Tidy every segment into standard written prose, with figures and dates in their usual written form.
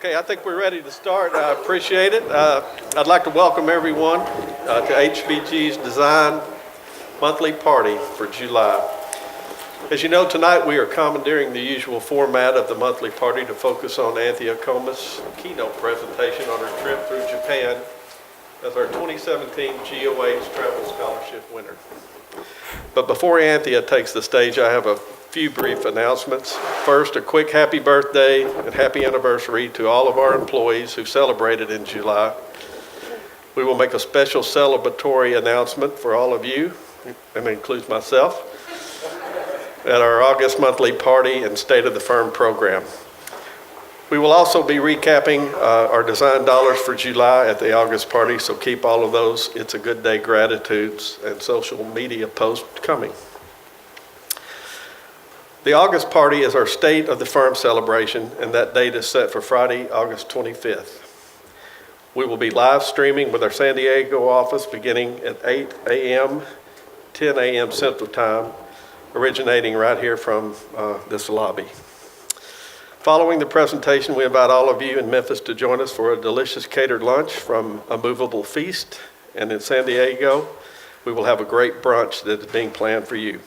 Okay, I think we're ready to start. I appreciate it. I'd like to welcome everyone to HBG's Design Monthly Party for July. As you know, tonight we are commandeering the usual format of the monthly party to focus on Anthea Comas' keynote presentation on her trip through Japan as our 2017 GOH Travel Scholarship Winner. But before Anthea takes the stage, I have a few brief announcements. First, a quick happy birthday and happy anniversary to all of our employees who celebrated in July. We will make a special celebratory announcement for all of you, and it includes myself, at our August monthly party and State of the Firm program. We will also be recapping our design dollars for July at the August party, so keep all of those It's a Good Day gratitudes and social media posts coming. The August party is our State of the Firm celebration, and that date is set for Friday, August 25th. We will be live streaming with our San Diego office beginning at 8 a.m., 10 a.m. Central Time, originating right here from this lobby. Following the presentation, we invite all of you in Memphis to join us for a delicious catered lunch from A Movable Feast, and in San Diego, we will have a great brunch that is being planned for you.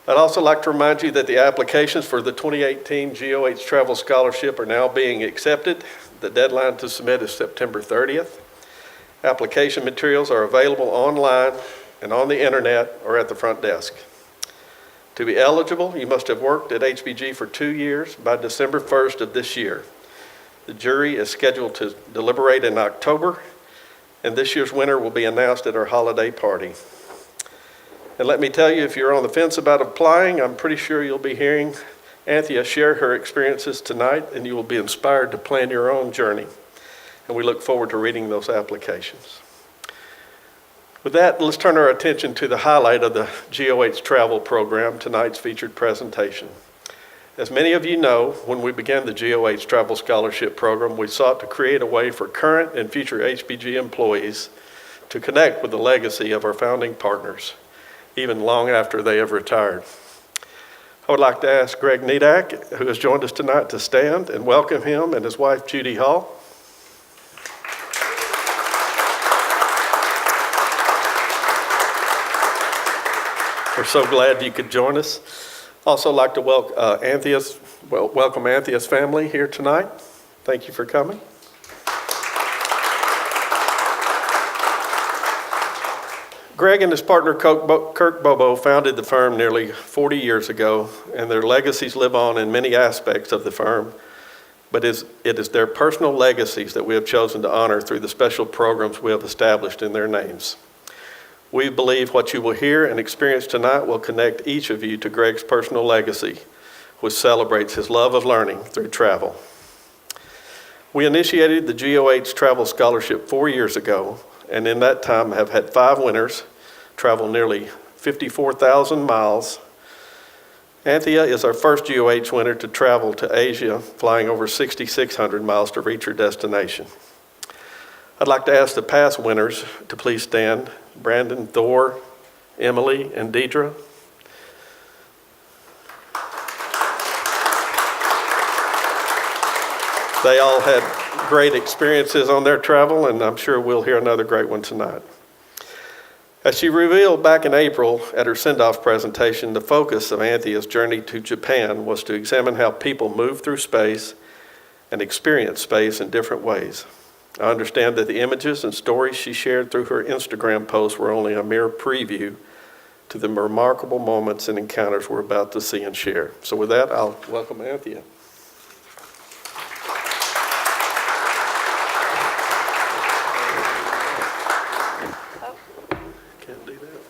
I'd also like to remind you that the applications for the 2018 GOH Travel Scholarship are now being accepted. The deadline to submit is September 30th. Application materials are available online and on the internet or at the front desk. To be eligible, you must have worked at HBG for 2 years by December 1st of this year. The jury is scheduled to deliberate in October, and this year's winner will be announced at our holiday party. And let me tell you, if you're on the fence about applying, I'm pretty sure you'll be hearing Anthea share her experiences tonight, and you will be inspired to plan your own journey. And we look forward to reading those applications. With that, let's turn our attention to the highlight of the GOH Travel Program, tonight's featured presentation. As many of you know, when we began the GOH Travel Scholarship Program, we sought to create a way for current and future HBG employees to connect with the legacy of our founding partners, even long after they have retired. I would like to ask Greg Mediateque, who has joined us tonight, to stand and welcome him and his wife, Judy Hall. We're so glad you could join us. Also like to welcome Anthea's family here tonight. Thank you for coming. Greg and his partner Kirk Bobo founded the firm nearly 40 years ago, and their legacies live on in many aspects of the firm, but it is their personal legacies that we have chosen to honor through the special programs we have established in their names. We believe what you will hear and experience tonight will connect each of you to Greg's personal legacy, which celebrates his love of learning through travel. We initiated the GOH Travel Scholarship 4 years ago, and in that time have had 5 winners, traveled nearly 54,000 miles. Anthea is our first GOH winner to travel to Asia, flying over 6,600 miles to reach her destination. I'd like to ask the past winners to please stand. Brandon, Thor, Emily, and Deidre. They all had great experiences on their travel, and I'm sure we'll hear another great one tonight. As she revealed back in April at her send-off presentation, the focus of Anthea's journey to Japan was to examine how people move through space and experience space in different ways. I understand that the images and stories she shared through her Instagram posts were only a mere preview to the remarkable moments and encounters we're about to see and share. So with that, I'll welcome Anthea. Can't do that.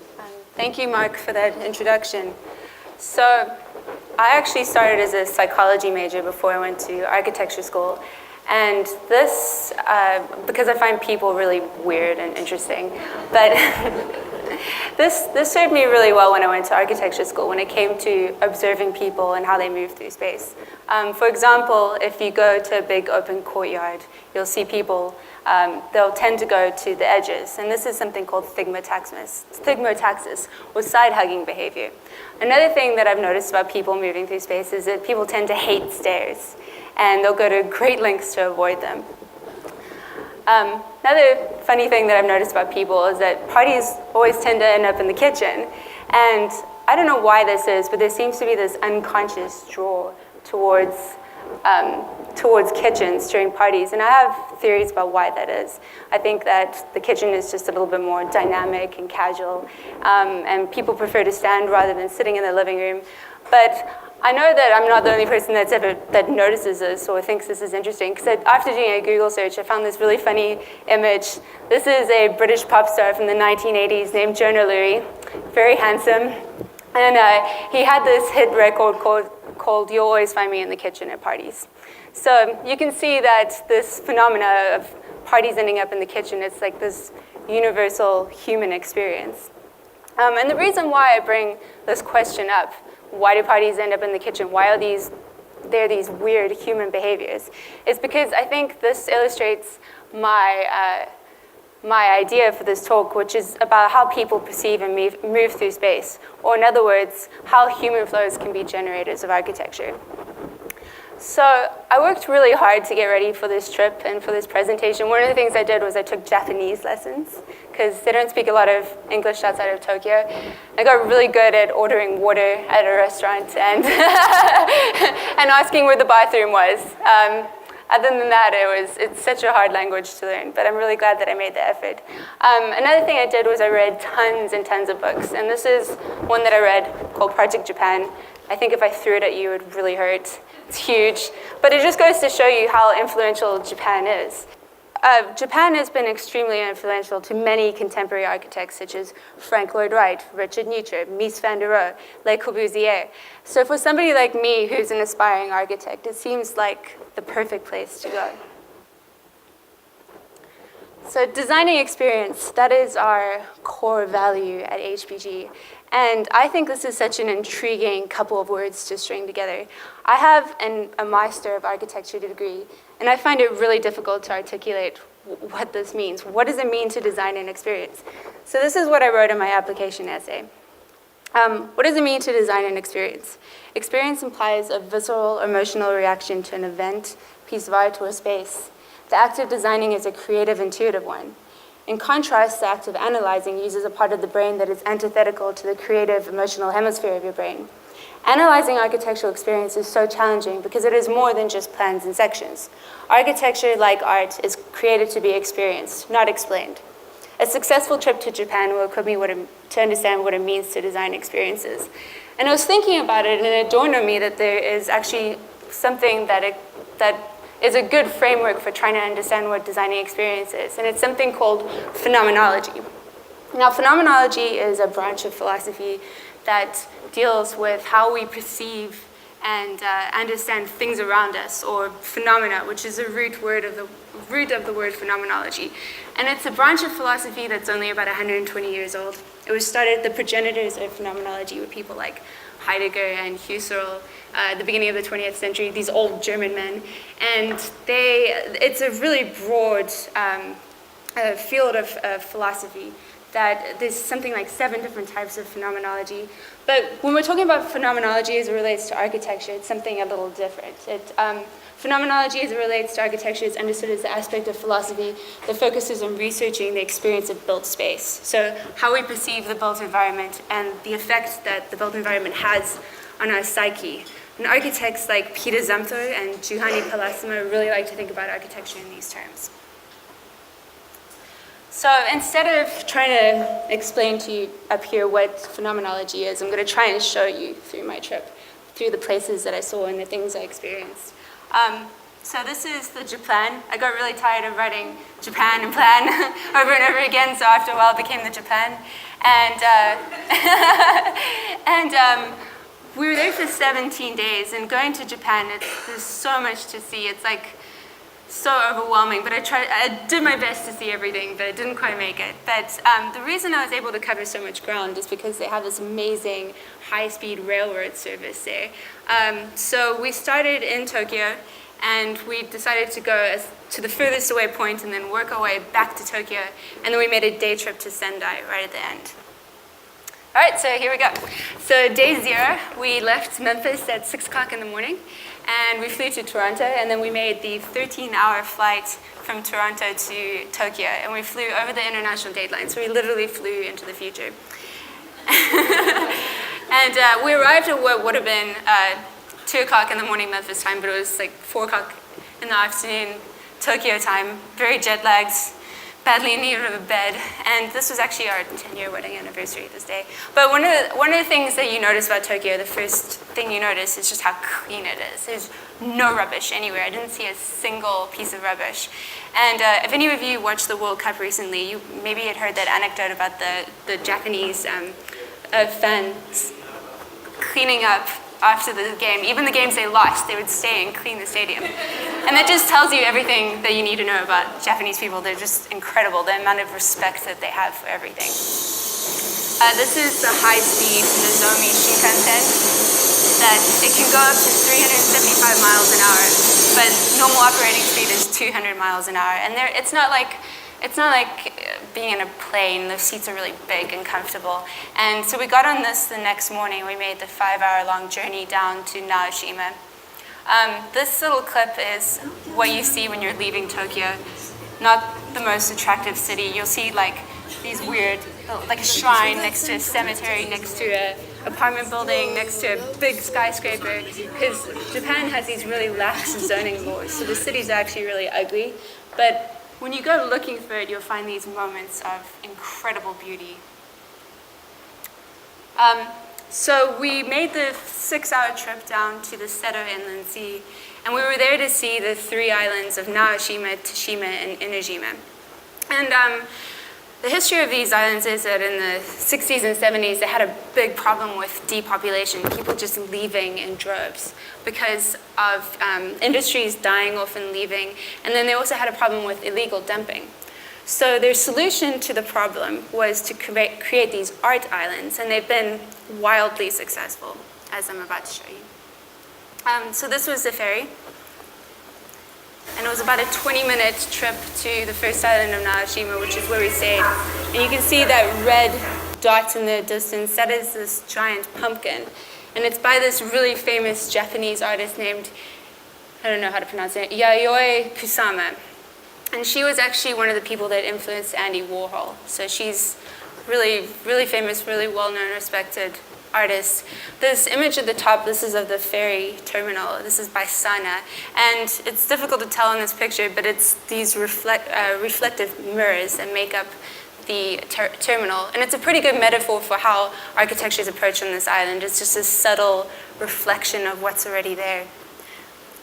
Thank you, Mark, for that introduction. So I actually started as a psychology major before I went to architecture school. And this, because I find people really weird and interesting, but this served me really well when I went to architecture school, when it came to observing people and how they move through space. For example, if you go to a big open courtyard, you'll see people, they'll tend to go to the edges, and this is something called stigmotaxis, or side-hugging behavior. Another thing that I've noticed about people moving through space is that people tend to hate stairs. and they'll go to great lengths to avoid them. Another funny thing that I've noticed about people is that parties always tend to end up in the kitchen. And I don't know why this is, but there seems to be this unconscious draw towards kitchens during parties. And I have theories about why that is. I think that the kitchen is just a little bit more dynamic and casual, and people prefer to stand rather than sitting in the living room. But I know that I'm not the only person that notices this or thinks this is interesting, because after doing a Google search, I found this really funny image. This is a British pop star from the 1980s named Jonah Leary, very handsome. And he had this hit record called You'll Always Find Me in the Kitchen at Parties. So you can see that this phenomena of parties ending up in the kitchen, it's like this universal human experience. And the reason why I bring this question up, why do parties end up in the kitchen? Why are there these weird human behaviors? Is because I think this illustrates my idea for this talk, which is about how people perceive and move through space, or in other words, how human flows can be generators of architecture. So I worked really hard to get ready for this trip and for this presentation. One of the things I did was I took Japanese lessons, because they don't speak a lot of English outside of Tokyo. I got really good at ordering water at a restaurant and, and asking where the bathroom was. Other than that, it's such a hard language to learn, but I'm really glad that I made the effort. Another thing I did was I read tons and tons of books, and this is one that I read called Project Japan. I think if I threw it at you, it would really hurt. It's huge, but it just goes to show you how influential Japan is. Japan has been extremely influential to many contemporary architects such as Frank Lloyd Wright, Richard Nietzsche, Mies van der Rohe, Le Corbusier. So for somebody like me who's an aspiring architect, it seems like the perfect place to go. So designing experience, that is our core value at HBG. And I think this is such an intriguing couple of words to string together. I have a Master of Architecture degree, and I find it really difficult to articulate what this means. What does it mean to design an experience? So this is what I wrote in my application essay. What does it mean to design an experience? Experience implies a visceral, emotional reaction to an event, piece of art, or space. The act of designing is a creative, intuitive one. In contrast, the act of analyzing uses a part of the brain that is antithetical to the creative, emotional hemisphere of your brain. Analyzing architectural experience is so challenging because it is more than just plans and sections. Architecture, like art, is created to be experienced, not explained. A successful trip to Japan will equip me to understand what it means to design experiences. And I was thinking about it, and it dawned on me that there is actually something that is a good framework for trying to understand what designing experience is, and it's something called phenomenology. Now, phenomenology is a branch of philosophy that deals with how we perceive and understand things around us, or phenomena, which is a root of the word phenomenology. And it's a branch of philosophy that's only about 120 years old. It was started, the progenitors of phenomenology were people like Heidegger and Husserl at the beginning of the 20th century, these old German men. And it's a really broad field of philosophy that there's something like 7 different types of phenomenology. But when we're talking about phenomenology as it relates to architecture, it's something a little different. Phenomenology as it relates to architecture is understood as the aspect of philosophy that focuses on researching the experience of built space. So how we perceive the built environment and the effect that the built environment has on our psyche. And architects like Peter Zumthor and Juhani Pallasimo really like to think about architecture in these terms. So instead of trying to explain to you up here what phenomenology is, I'm going to try and show you through my trip, through the places that I saw and the things I experienced. So this is the Japan. I got really tired of writing Japan and plan over and over again, so after a while it became the Japan. And we were there for 17 days, and going to Japan, there's so much to see. It's like so overwhelming, but I did my best to see everything, but I didn't quite make it. But the reason I was able to cover so much ground is because they have this amazing high-speed railroad service there. So we started in Tokyo, and we decided to go to the furthest away point and then work our way back to Tokyo, and then we made a day trip to Sendai right at the end. All right, so here we go. So day 0, we left Memphis at 6 o'clock in the morning, and we flew to Toronto, and then we made the 13-hour flight from Toronto to Tokyo, and we flew over the international date line, so we literally flew into the future. And we arrived at what would have been 2 o'clock in the morning Memphis time, but it was like 4 o'clock in the afternoon Tokyo time, very jet lagged, badly in need of a bed, and this was actually our 10-year wedding anniversary this day. But one of the things that you notice about Tokyo, the first thing you notice is just how clean it is. There's no rubbish anywhere. I didn't see a single piece of rubbish. And if any of you watched the World Cup recently, you maybe had heard that anecdote about the Japanese fans cleaning up after the game. Even the games they lost, they would stay and clean the stadium. And that just tells you everything that you need to know about Japanese people. They're just incredible, the amount of respect that they have for everything. This is the high-speed Nozomi Shinkansen. That it can go up to 375 miles an hour, but normal operating speed is 200 miles an hour. And it's not like being in a plane. The seats are really big and comfortable. And so we got on this the next morning. We made the 5-hour-long journey down to Naoshima. This little clip is what you see when you're leaving Tokyo. Not the most attractive city. You'll see like these weird, like a shrine next to a cemetery, next to an apartment building, next to a big skyscraper. Because Japan has these really lax zoning laws, so the city's actually really ugly. But when you go looking for it, you'll find these moments of incredible beauty. So we made the 6-hour trip down to the Seto Inland Sea, and we were there to see the 3 islands of Naoshima, Toshima, and Inojima. And the history of these islands is that in the 60s and 70s, they had a big problem with depopulation, people just leaving in droves because of industries dying off and leaving. And then they also had a problem with illegal dumping. So their solution to the problem was to create these art islands, and they've been wildly successful, as I'm about to show you. So this was the ferry. And it was about a 20-minute trip to the first island of Naoshima, which is where we stayed. And you can see that red dot in the distance. That is this giant pumpkin. And it's by this really famous Japanese artist named, I don't know how to pronounce it, Yayoi Kusama. And she was actually one of the people that influenced Andy Warhol. So she's really, really famous, really well-known, respected artist. This image at the top, this is of the ferry terminal. This is by Sana. And it's difficult to tell in this picture, but it's these reflective mirrors that make up the terminal. And it's a pretty good metaphor for how architecture is approached on this island. It's just a subtle reflection of what's already there.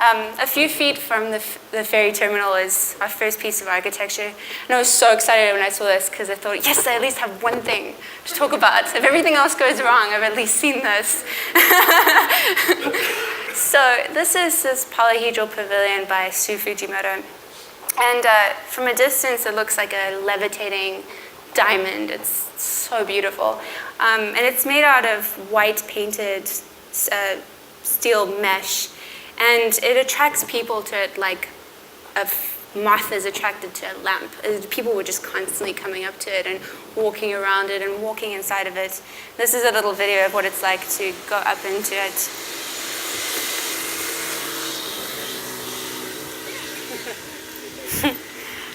A few feet from the ferry terminal is our first piece of architecture. And I was so excited when I saw this because I thought, yes, I at least have one thing to talk about. If everything else goes wrong, I've at least seen this. So this is this polyhedral pavilion by Sue Fujimoto. And from a distance, it looks like a levitating diamond. It's so beautiful. And it's made out of white painted steel mesh. And it attracts people to it like a moth is attracted to a lamp. People were just constantly coming up to it and walking around it and walking inside of it. This is a little video of what it's like to go up into it.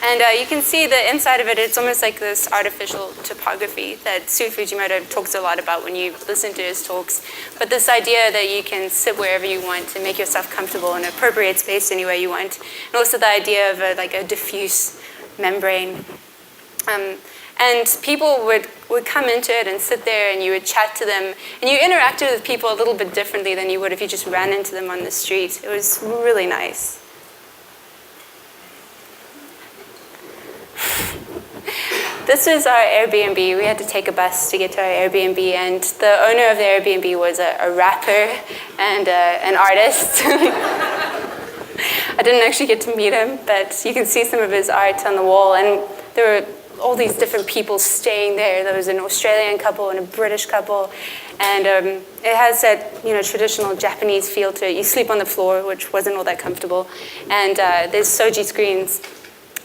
And you can see the inside of it, it's almost like this artificial topography that Sue Fujimoto talks a lot about when you listen to his talks. But this idea that you can sit wherever you want and make yourself comfortable and appropriate space any way you want. And also the idea of a diffuse membrane. And people would come into it and sit there and you would chat to them. And you interacted with people a little bit differently than you would if you just ran into them on the street. It was really nice. This is our Airbnb. We had to take a bus to get to our Airbnb, and the owner of the Airbnb was a rapper and an artist. I didn't actually get to meet him, but you can see some of his art on the wall, and there were all these different people staying there. There was an Australian couple and a British couple, and it has that traditional Japanese feel to it. You sleep on the floor, which wasn't all that comfortable, and there's soji screens.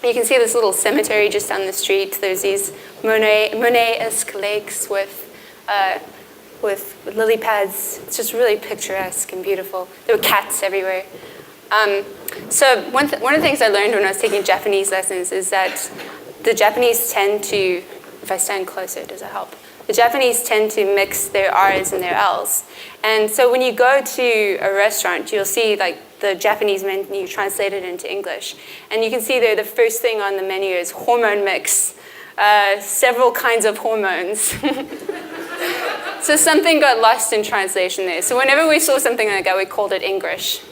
You can see this little cemetery just down the street. There's these Monet-esque lakes with with lily pads. It's just really picturesque and beautiful. There were cats everywhere. So one of the things I learned when I was taking Japanese lessons is that the Japanese tend to, if I stand closer, does it help? The Japanese tend to mix their R's and their L's. And so when you go to a restaurant, you'll see like the Japanese menu translated into English. And you can see there the first thing on the menu is hormone mix, several kinds of hormones. So something got lost in translation there. So whenever we saw something like that, we called it English.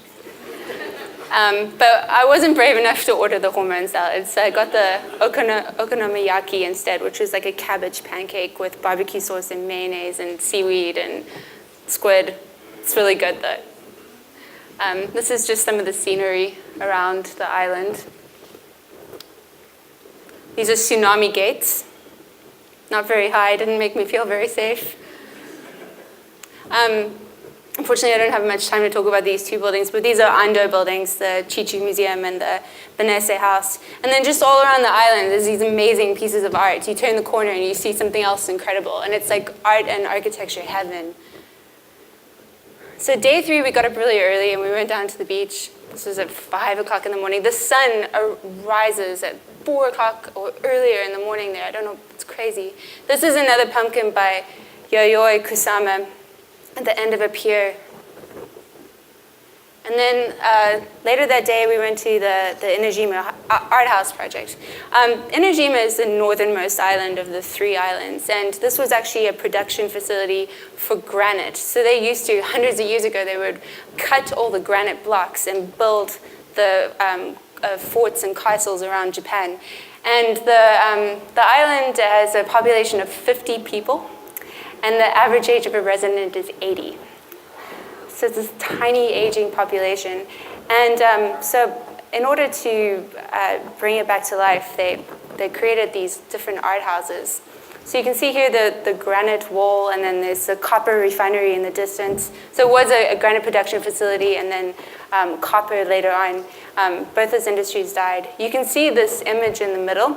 But I wasn't brave enough to order the hormone salad, so I got the okonomiyaki instead, which was like a cabbage pancake with barbecue sauce and mayonnaise and seaweed and squid. It's really good though. This is just some of the scenery around the island. These are tsunami gates. Not very high, didn't make me feel very safe. Unfortunately, I don't have much time to talk about these two buildings, but these are Ando buildings, the Chichu Museum and the Benesse House. And then just all around the island, there's these amazing pieces of art. You turn the corner and you see something else incredible, and it's like art and architecture heaven. So day 3, we got up really early and we went down to the beach. This was at 5 o'clock in the morning. The sun rises at 4 o'clock or earlier in the morning there. I don't know, it's crazy. This is another pumpkin by Yayoi Kusama at the end of a pier. And then later that day, we went to the Inajima Art House project. Inajima is the northernmost island of the 3 islands, and this was actually a production facility for granite. So they used to, hundreds of years ago, they would cut all the granite blocks and build the forts and castles around Japan. And the island has a population of 50 people, and the average age of a resident is 80. So it's this tiny aging population. And so in order to bring it back to life, they created these different art houses. So you can see here the granite wall, and then there's the copper refinery in the distance. So it was a granite production facility, and then copper later on. Both those industries died. You can see this image in the middle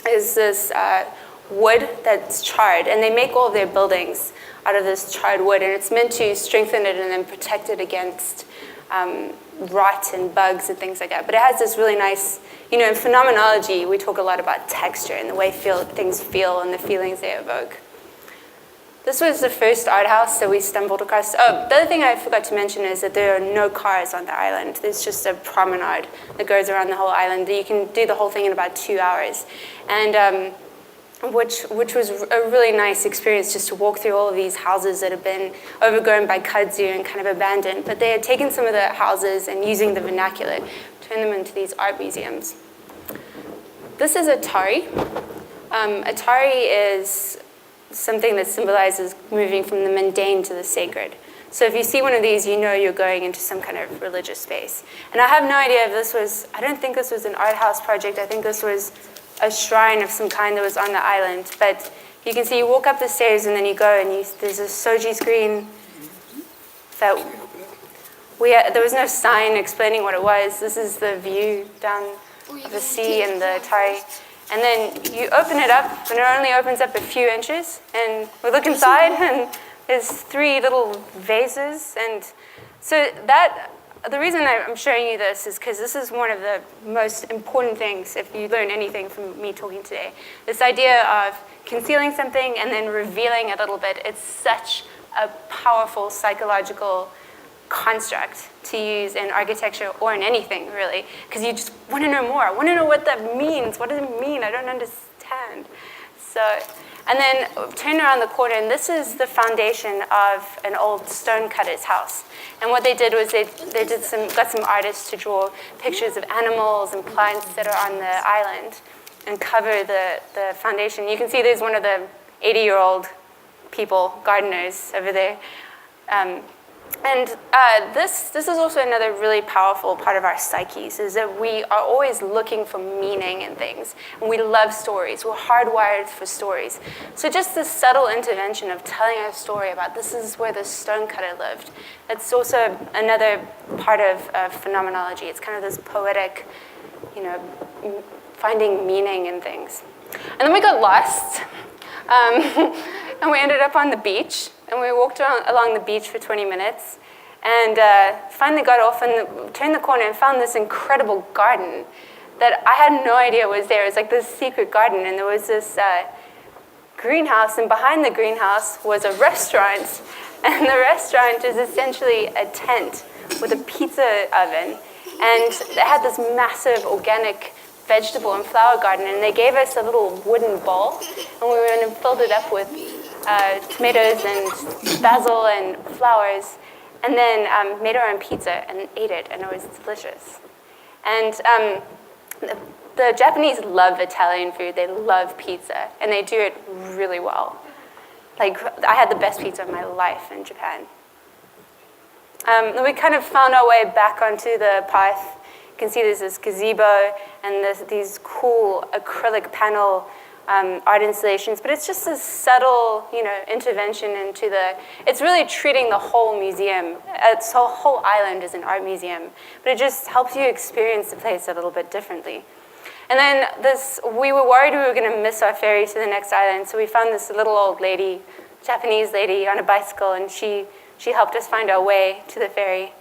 is this wood that's charred, and they make all of their buildings out of this charred wood, and it's meant to strengthen it and then protect it against rot and bugs and things like that. But it has this really nice, in phenomenology, we talk a lot about texture and the way things feel and the feelings they evoke. This was the first art house that we stumbled across. Oh, the other thing I forgot to mention is that there are no cars on the island. There's just a promenade that goes around the whole island. You can do the whole thing in about 2 hours. And which was a really nice experience, just to walk through all of these houses that have been overgrown by kudzu and kind of abandoned. But they had taken some of the houses and, using the vernacular, turned them into these art museums. This is Atari. Atari is something that symbolizes moving from the mundane to the sacred. So if you see one of these, you know you're going into some kind of religious space. And I have no idea if I don't think this was an art house project. I think this was a shrine of some kind that was on the island. But you can see you walk up the stairs and then you go and there's a soji screen that there was no sign explaining what it was. This is the view down the sea and the Atari. And then you open it up and it only opens up a few inches, and we look inside and there's 3 little vases. And so the reason I'm showing you this is because this is one of the most important things, if you learn anything from me talking today. This idea of concealing something and then revealing a little bit. It's such a powerful psychological construct to use in architecture or in anything, really, because you just want to know more. I want to know what that means. What does it mean? I don't understand. So, and then turn around the corner, and this is the foundation of an old stonecutter's house. And what they did was they got some artists to draw pictures of animals and plants that are on the island and cover the foundation. You can see there's one of the 80-year-old people, gardeners, over there. And this is also another really powerful part of our psyches, is that we are always looking for meaning in things. And we love stories. We're hardwired for stories. So just this subtle intervention of telling a story about this is where the stonecutter lived, that's also another part of phenomenology. It's kind of this poetic, finding meaning in things. And then we got lost. And we ended up on the beach, and we walked along the beach for 20 minutes, and finally got off and turned the corner and found this incredible garden that I had no idea was there. It was like this secret garden, and there was this greenhouse, and behind the greenhouse was a restaurant, and the restaurant is essentially a tent with a pizza oven, and it had this massive organic vegetable and flower garden, and they gave us a little wooden bowl, and we went and filled it up with tomatoes and basil and flowers, and then made our own pizza and ate it, and it was delicious. And the Japanese love Italian food. They love pizza, and they do it really well. Like, I had the best pizza of my life in Japan. We kind of found our way back onto the path. You can see there's this gazebo and these cool acrylic panel art installations, but it's just a subtle, intervention into it's really treating the whole museum. Its whole island is an art museum, but it just helps you experience the place a little bit differently. And then we were worried we were going to miss our ferry to the next island, so we found this little old lady, Japanese lady on a bicycle, and she helped us find our way to the ferry.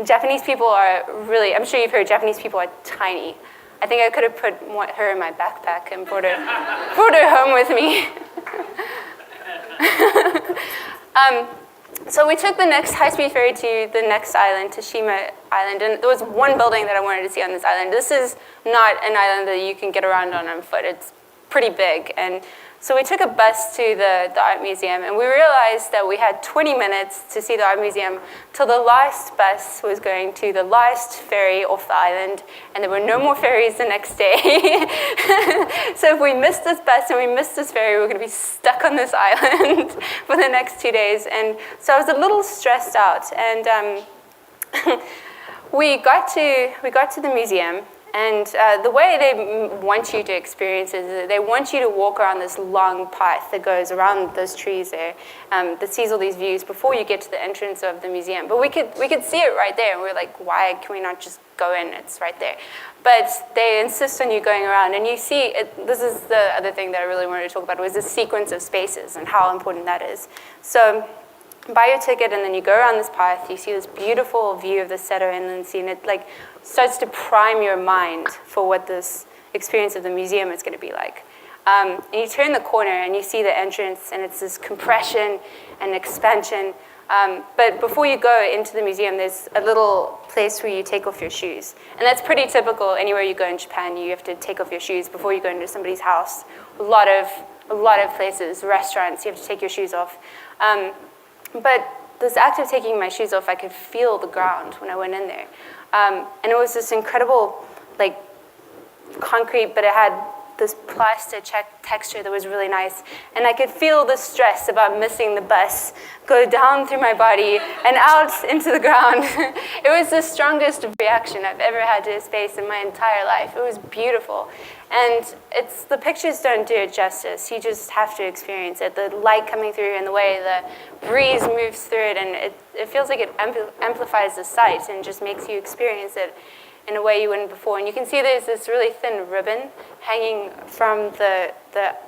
Japanese people are really, I'm sure you've heard, Japanese people are tiny. I think I could have put her in my backpack and brought her home with me. So we took the next high-speed ferry to the next island, Tashima Island, and there was one building that I wanted to see on this island. This is not an island that you can get around on foot. It's pretty big, and so we took a bus to the art museum, and we realized that we had 20 minutes to see the art museum till the last bus was going to the last ferry off the island, and there were no more ferries the next day. So if we missed this bus and we missed this ferry, we were going to be stuck on this island for the next 2 days. And so I was a little stressed out, and we got to the museum. And the way they want you to experience it is they want you to walk around this long path that goes around those trees there, that sees all these views before you get to the entrance of the museum. But we could see it right there, and we were like, why can we not just go in? It's right there. But they insist on you going around, and you see it. This is the other thing that I really wanted to talk about, was the sequence of spaces and how important that is. So buy your ticket, and then you go around this path. You see this beautiful view of the Seto Inland Sea, and it starts to prime your mind for what this experience of the museum is going to be like. And you turn the corner, and you see the entrance, and it's this compression and expansion. But before you go into the museum, there's a little place where you take off your shoes. And that's pretty typical anywhere you go in Japan. You have to take off your shoes before you go into somebody's house. A lot of places, restaurants, you have to take your shoes off. But this act of taking my shoes off, I could feel the ground when I went in there. And it was this incredible, concrete, but it had this plastic texture that was really nice. And I could feel the stress about missing the bus go down through my body and out into the ground. It was the strongest reaction I've ever had to a space in my entire life. It was beautiful. And the pictures don't do it justice. You just have to experience it. The light coming through and the way the breeze moves through it, and it feels like it amplifies the sight and just makes you experience it in a way you wouldn't before. And you can see there's this really thin ribbon hanging from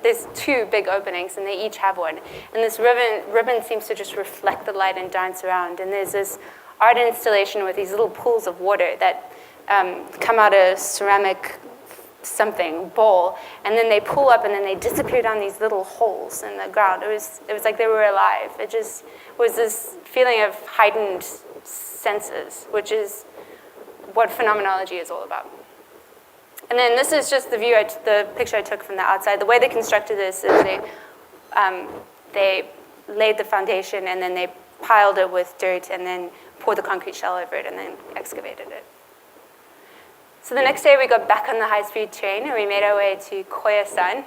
there's two big openings, and they each have one. And this ribbon seems to just reflect the light and dance around. And there's this art installation with these little pools of water that come out of ceramic bowl, and then they pull up and then they disappear down these little holes in the ground. It was like they were alive. It just was this feeling of heightened senses, which is what phenomenology is all about. And then this is just the picture I took from the outside. The way they constructed this is they laid the foundation, and then they piled it with dirt, and then poured the concrete shell over it, and then excavated it. So the next day we got back on the high-speed train, and we made our way to Koyasan,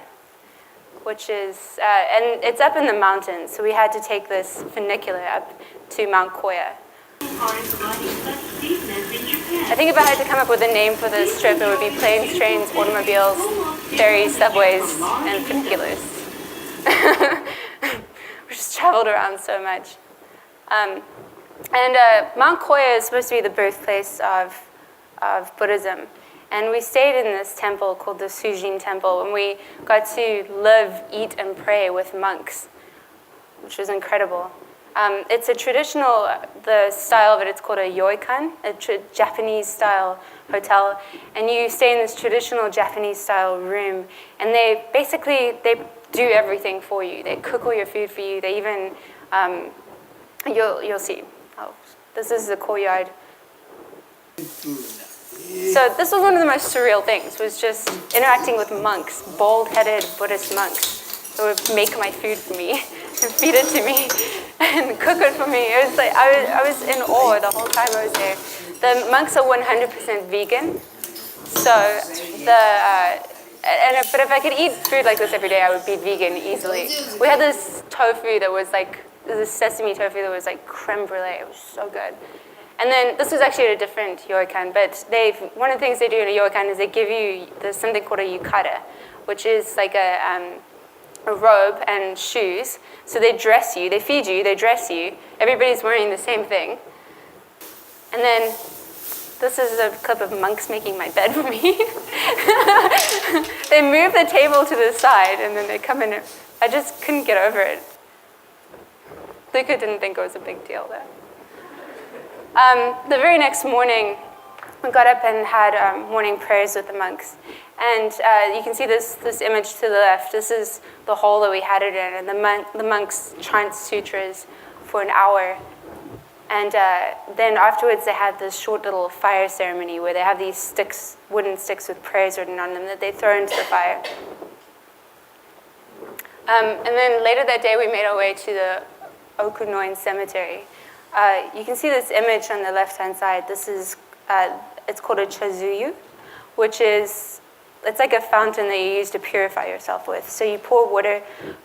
which is, and it's up in the mountains, so we had to take this funicular up to Mount Koya. I think if I had to come up with a name for this trip, it would be planes, trains, automobiles, ferries, subways, and funiculars. We just traveled around so much. And Mount Koya is supposed to be the birthplace of Buddhism. And we stayed in this temple called the Sujin Temple, and we got to live, eat, and pray with monks which was incredible. It's a traditional, the style of it, it's called a ryokan, a Japanese-style hotel. And you stay in this traditional Japanese-style room, and they do everything for you. They cook all your food for you. They even, you'll see. Oh, this is the courtyard. So this was one of the most surreal things, was just interacting with monks, bald-headed Buddhist monks who would make my food for me and feed it to me and cook it for me. It was like, I was in awe the whole time I was there. The monks are 100% vegan, so but if I could eat food like this every day, I would be vegan easily. We had this tofu that was like, this sesame tofu that was like creme brulee. It was so good. And then this was actually at a different ryokan, but one of the things they do in a ryokan is they give you, there's something called a yukata, which is like a robe and shoes. So they dress you, they feed you, they dress you. Everybody's wearing the same thing. And then this is a clip of monks making my bed for me. They move the table to the side, and then they come in. I just couldn't get over it. Luca didn't think it was a big deal, though. The very next morning, we got up and had morning prayers with the monks. And you can see this image to the left. This is the hall that we had it in, and the monks chant sutras for an hour. And then afterwards, they had this short little fire ceremony where they have these sticks, wooden sticks with prayers written on them that they throw into the fire. And then later that day, we made our way to the Okunoin Cemetery. You can see this image on the left-hand side. This is, it's called a chazuyu, which is, it's like a fountain that you use to purify yourself with. So you pour water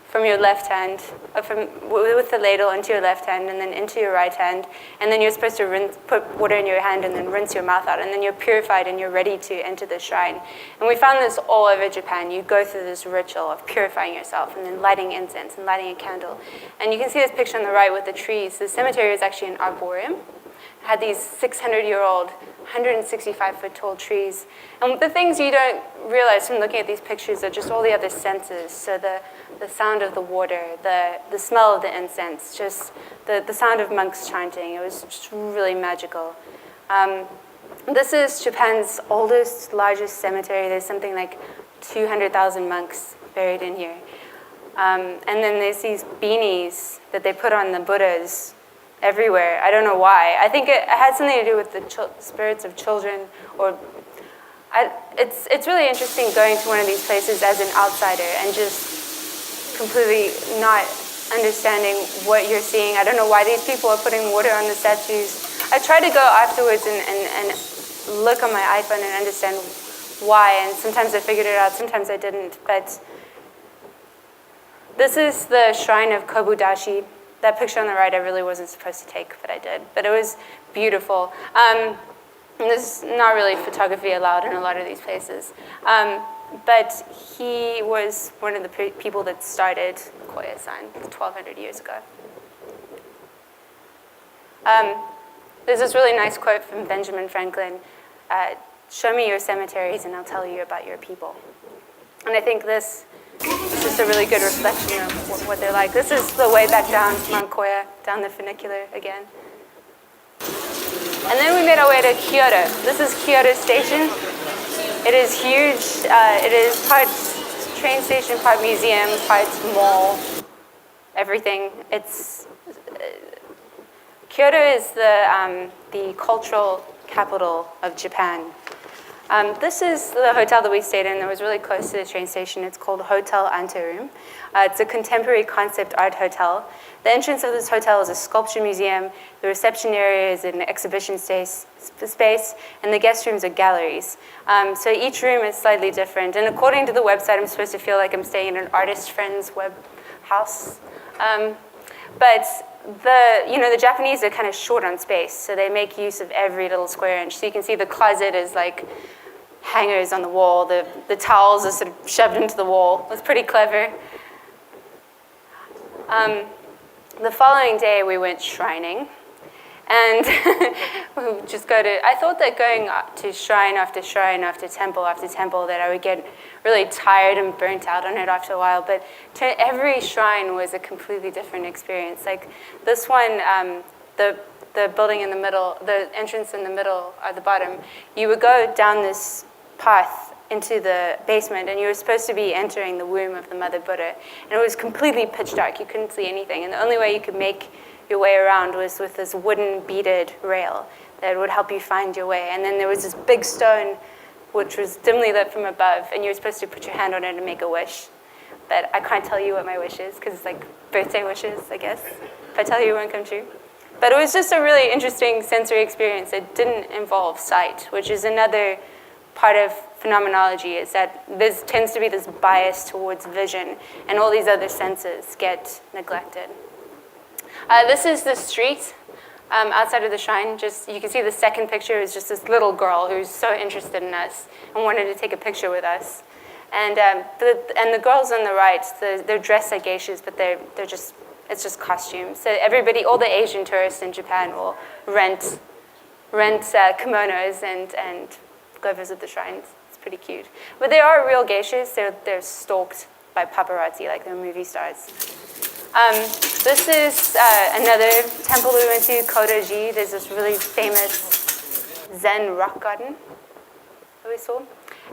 from your left hand, with the ladle into your left hand and then into your right hand, and then you're supposed to put water in your hand and then rinse your mouth out, and then you're purified and you're ready to enter the shrine. And we found this all over Japan. You go through this ritual of purifying yourself and then lighting incense and lighting a candle. And you can see this picture on the right with the trees. The cemetery is actually an arboreum. It had these 600-year-old, 165-foot tall trees. And the things you don't realize from looking at these pictures are just all the other senses. So the sound of the water, the smell of the incense, just the sound of monks chanting. It was just really magical. This is Japan's oldest, largest cemetery. There's something like 200,000 monks buried in here. And then there's these beanies that they put on the Buddhas everywhere. I don't know why. I think it had something to do with the spirits of children, or it's really interesting going to one of these places as an outsider and just completely not understanding what you're seeing. I don't know why these people are putting water on the statues. I tried to go afterwards and look on my iPhone and understand why, and sometimes I figured it out, sometimes I didn't. But this is the shrine of Kobudashi. That picture on the right I really wasn't supposed to take, but I did. But it was beautiful. And there's not really photography allowed in a lot of these places. But he was one of the people that started Koya-san 1,200 years ago. There's this really nice quote from Benjamin Franklin, show me your cemeteries and I'll tell you about your people. And I think this is just a really good reflection of what they're like. This is the way back down Mount Koya, down the funicular again. And then we made our way to Kyoto. This is Kyoto Station. It is huge. It is part train station, part museum, part mall, everything. Kyoto is the cultural capital of Japan. This is the hotel that we stayed in that was really close to the train station. It's called Hotel Anteroom. It's a contemporary concept art hotel. The entrance of this hotel is a sculpture museum. The reception area is an exhibition space, and the guest rooms are galleries. So each room is slightly different. And according to the website, I'm supposed to feel like I'm staying in an artist friend's web house. But the Japanese are kind of short on space, so they make use of every little square inch. So you can see the closet is like hangers on the wall. The towels are sort of shoved into the wall. It's pretty clever. The following day, we went shrining. And who just go to, I thought that going up to shrine after shrine after temple, that I would get really tired and burnt out on it after a while, but every shrine was a completely different experience. Like this one, the building in the middle, the entrance in the middle at the bottom, you would go down this path into the basement, and you were supposed to be entering the womb of the Mother Buddha, and it was completely pitch dark. You couldn't see anything, and the only way you could make your way around was with this wooden beaded rail that would help you find your way. And then there was this big stone which was dimly lit from above, and you were supposed to put your hand on it and make a wish. But I can't tell you what my wish is, because it's like birthday wishes, I guess. If I tell you, it won't come true. But it was just a really interesting sensory experience. It didn't involve sight, which is another part of phenomenology, is that there tends to be this bias towards vision, and all these other senses get neglected. This is the street outside of the shrine. Just you can see the second picture is just this little girl who's so interested in us and wanted to take a picture with us. And the girls on the right, they're dressed like geishas, but it's just costumes. So everybody, all the Asian tourists in Japan will rent kimonos and go visit the shrines. It's pretty cute. But they are real geishas. They're stalked by paparazzi like they're movie stars. This is another temple we went to, Kodoji. There's this really famous Zen rock garden that we saw.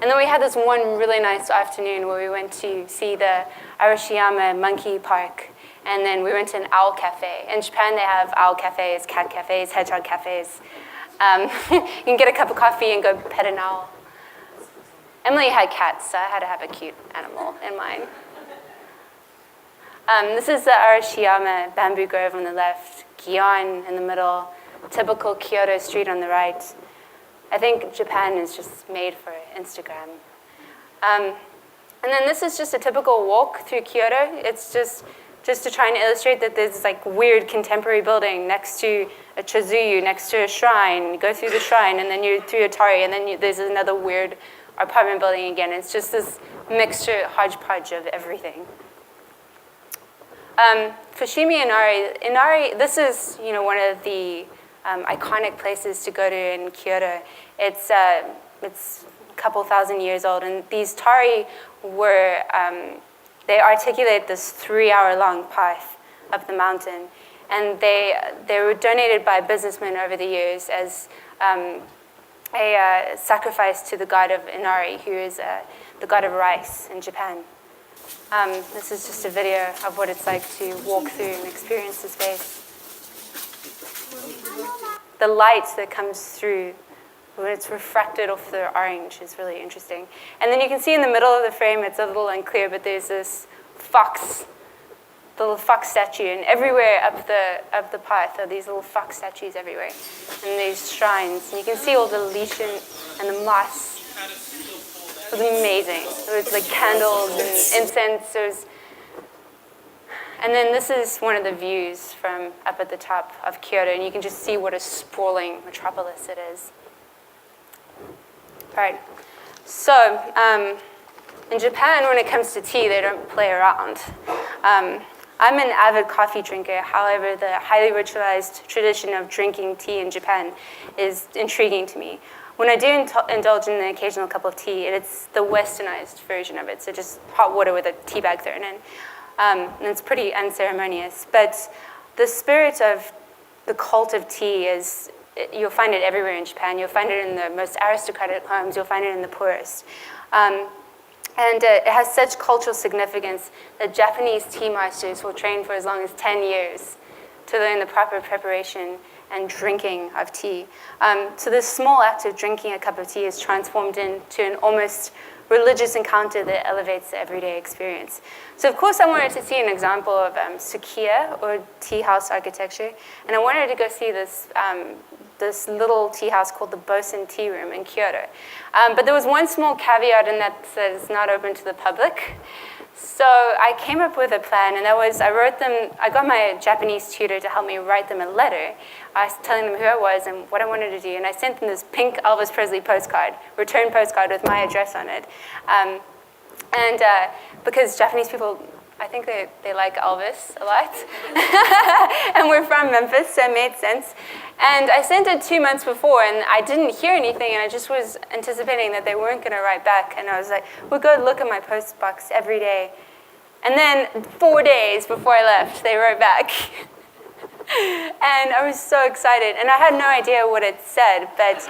And then we had this one really nice afternoon where we went to see the Arashiyama Monkey Park. And then we went to an owl cafe. In Japan, they have owl cafes, cat cafes, hedgehog cafes. You can get a cup of coffee and go pet an owl. Emily had cats, so I had to have a cute animal in mine. This is the Arashiyama bamboo grove on the left, Gion in the middle, typical Kyoto street on the right. I think Japan is just made for Instagram. And then this is just a typical walk through Kyoto. It's just to try and illustrate that there's like weird contemporary building next to a chazuyu, next to a shrine. You go through the shrine, and then you're through a torii, and then there's another weird apartment building again. It's just this mixture, hodgepodge of everything. Fushimi Inari, this is one of the iconic places to go to in Kyoto. It's a couple thousand years old, and these torii were, they articulate this 3-hour-long path up the mountain, and they were donated by businessmen over the years as a sacrifice to the god of Inari, who is the god of rice in Japan. This is just a video of what it's like to walk through and experience the space. The light that comes through when it's refracted off the orange is really interesting. And then you can see in the middle of the frame, it's a little unclear, but there's this fox, the little fox statue, and everywhere up the path are these little fox statues everywhere, and these shrines. And you can see all the lichen and the moss. It was amazing. It was like candles and incense. And then this is one of the views from up at the top of Kyoto, and you can just see what a sprawling metropolis it is. All right. So in Japan, when it comes to tea, they don't play around. I'm an avid coffee drinker. However, the highly ritualized tradition of drinking tea in Japan is intriguing to me. When I do indulge in an occasional cup of tea, it's the westernized version of it, so just hot water with a tea bag thrown in. And it's pretty unceremonious. But the spirit of the cult of tea is, you'll find it everywhere in Japan. You'll find it in the most aristocratic homes. You'll find it in the poorest. And it has such cultural significance that Japanese tea masters will train for as long as 10 years to learn the proper preparation and drinking of tea. So this small act of drinking a cup of tea is transformed into an almost religious encounter that elevates the everyday experience. So of course I wanted to see an example of sukiya, or tea house architecture, and I wanted to go see this little tea house called the Bosen tea room in Kyoto. But there was one small caveat in that says it's not open to the public. So I came up with a plan, and I got my Japanese tutor to help me write them a letter, telling them who I was and what I wanted to do, and I sent them this pink Elvis Presley return postcard with my address on it. Because Japanese people I think they like Elvis a lot. And we're from Memphis, so it made sense. And I sent it 2 months before, and I didn't hear anything, and I just was anticipating that they weren't going to write back. And I was like, we'll go look at my post box every day. And then 4 days before I left, they wrote back. And I was so excited. And I had no idea what it said, but...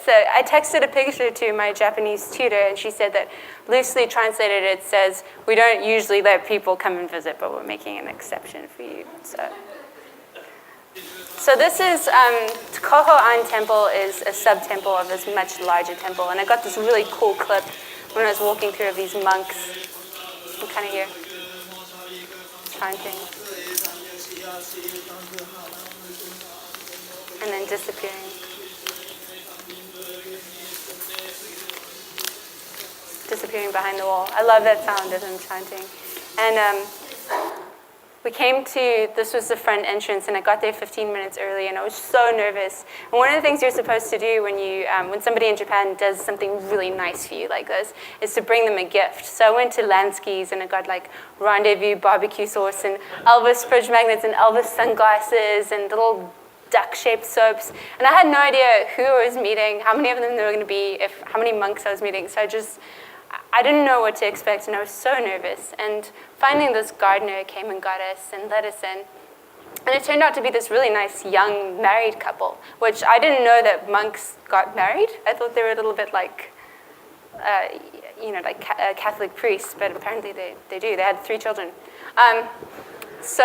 So I texted a picture to my Japanese tutor, and she said that, loosely translated, it says, we don't usually let people come and visit, but we're making an exception for you. So this is, Koho-an Temple is a sub-temple of this much larger temple, and I got this really cool clip when I was walking through of these monks. You can kind of hear chanting. And then disappearing. Disappearing behind the wall. I love that sound of them chanting. And we came to, this was the front entrance, and I got there 15 minutes early, and I was so nervous. And one of the things you're supposed to do when you, when somebody in Japan does something really nice for you like this, is to bring them a gift. So I went to Lansky's, and I got like Rendezvous barbecue sauce, and Elvis fridge magnets, and Elvis sunglasses, and little duck-shaped soaps. And I had no idea who I was meeting, how many of them there were going to be, how many monks I was meeting. So I didn't know what to expect, and I was so nervous. And finally, this gardener came and got us and let us in. And it turned out to be this really nice young married couple, which I didn't know that monks got married. I thought they were a little bit like, like Catholic priests, but apparently they do. They had 3 children. So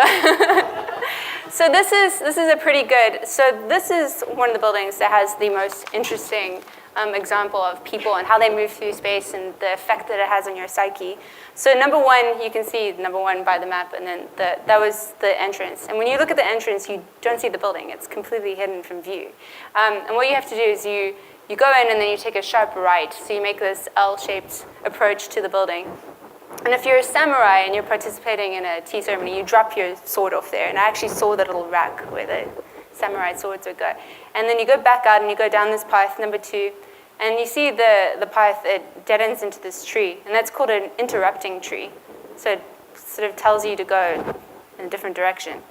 this is a pretty good. So this is one of the buildings that has the most interesting example of people and how they move through space and the effect that it has on your psyche. So number 1, you can see number 1 by the map, and then that was the entrance. And when you look at the entrance, you don't see the building. It's completely hidden from view. And what you have to do is you go in and then you take a sharp right. So you make this L-shaped approach to the building. And if you're a samurai and you're participating in a tea ceremony, you drop your sword off there. And I actually saw the little rack where the samurai swords would go. And then you go back out and you go down this path, number 2, and you see the path, it dead ends into this tree, and that's called an interrupting tree. So it sort of tells you to go in a different direction.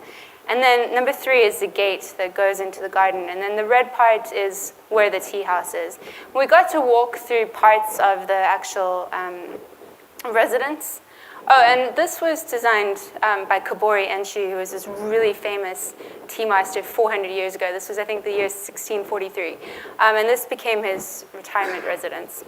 And then number 3 is the gate that goes into the garden, and then the red part is where the tea house is. We got to walk through parts of the actual residence. Oh, and this was designed by Kobori Enshu, who was this really famous tea master 400 years ago. This was, I think, the year 1643. And this became his retirement residence.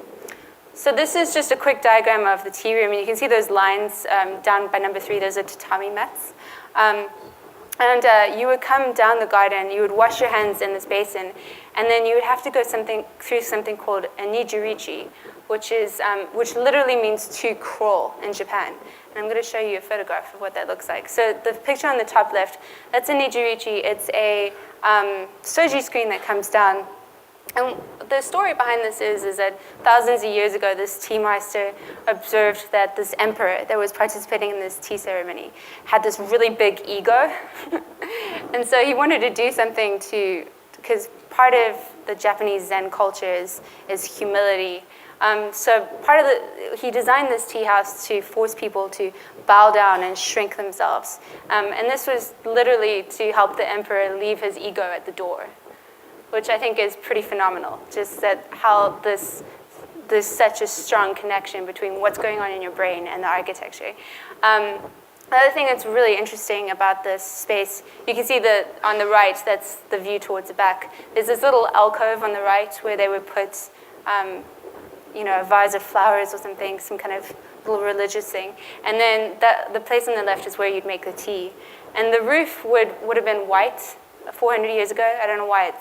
So this is just a quick diagram of the tea room. And you can see those lines down by number 3. Those are tatami mats. And you would come down the garden, you would wash your hands in this basin, and then you would have to go through something called a nijirichi, which literally means to crawl in Japan. And I'm going to show you a photograph of what that looks like. So the picture on the top left, that's a nijirichi. It's a soji screen that comes down. And the story behind this is that thousands of years ago, this tea master observed that this emperor that was participating in this tea ceremony had this really big ego. And so he wanted to do something because part of the Japanese Zen culture is humility. So he designed this tea house to force people to bow down and shrink themselves. And this was literally to help the emperor leave his ego at the door, which I think is pretty phenomenal. Just that how there's such a strong connection between what's going on in your brain and the architecture. The other thing that's really interesting about this space, you can see on the right, that's the view towards the back. There's this little alcove on the right where they would put a vase of flowers or something, some kind of little religious thing. And then the place on the left is where you'd make the tea. And the roof would have been white 400 years ago. I don't know why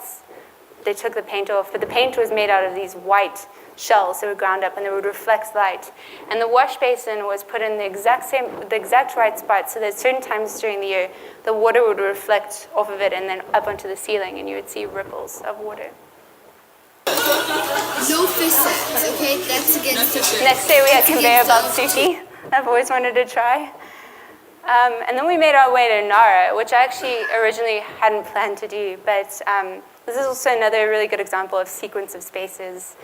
they took the paint off, but the paint was made out of these white shells that were ground up, and they would reflect light. And the wash basin was put in the exact right spot, so that certain times during the year, the water would reflect off of it and then up onto the ceiling, and you would see ripples of water. No fish sets, okay? That's against the rules. Next day we had conveyor belt sushi. I've always wanted to try. And then we made our way to Nara, which I actually originally hadn't planned to do, but this is also another really good example of sequence of spaces.